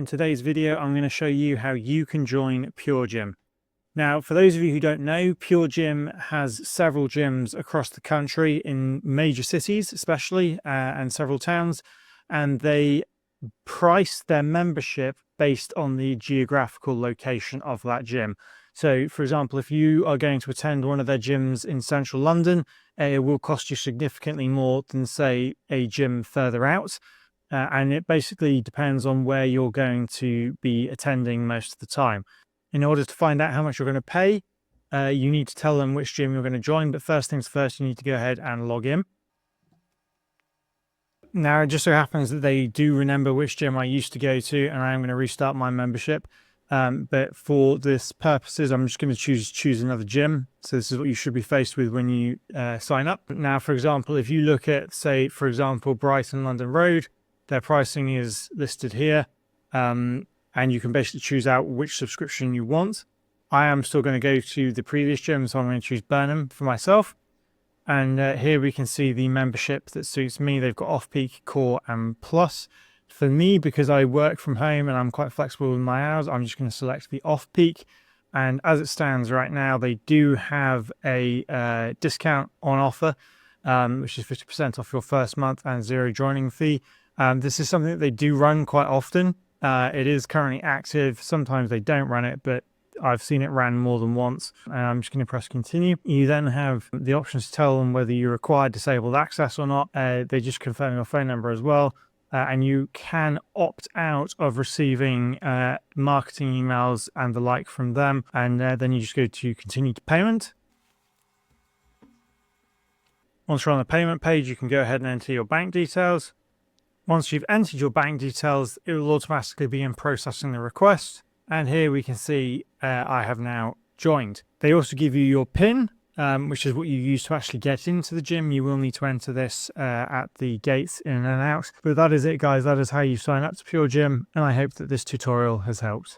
in today's video, I'm going to show you how you can join PureGym. Now, for those of you who don't know, PureGym has several gyms across the country in major cities, especially, and several towns, and they price their membership based on the geographical location of that gym. So, for example, if you are going to attend one of their gyms in central London, it will cost you significantly more than, say, a gym further out. And it basically depends on where you're going to be attending most of the time. In order to find out how much you're going to pay, you need to tell them which gym you're going to join. But first things first, you need to go ahead and log in. Now, it just so happens that they do remember which gym I used to go to, and I am going to restart my membership. But for this purposes, I'm just going to choose another gym. So this is what you should be faced with when you sign up. Now, for example, if you look at, say, for example, Brighton London Road, their pricing is listed here, and you can basically choose out which subscription you want. I am still going to go to the previous gym, so I'm going to choose Burnham for myself. And here we can see the membership that suits me. They've got Off-Peak, Core, and Plus. For me, because I work from home and I'm quite flexible with my hours, I'm just going to select the Off-Peak. And as it stands right now, they do have a discount on offer, which is 50% off your first month and zero joining fee. This is something that they do run quite often. It is currently active. Sometimes they don't run it, but I've seen it ran more than once. And I'm just going to press continue. You then have the options to tell them whether you require disabled access or not. They just confirm your phone number as well. And you can opt out of receiving marketing emails and the like from them. And then you just go to continue to payment. Once you're on the payment page, you can go ahead and enter your bank details. Once you've entered your bank details, it will automatically begin processing the request. And here we can see I have now joined. They also give you your PIN, which is what you use to actually get into the gym. You will need to enter this at the gates in and out. But that is it, guys. That is how you sign up to PureGym. And I hope that this tutorial has helped.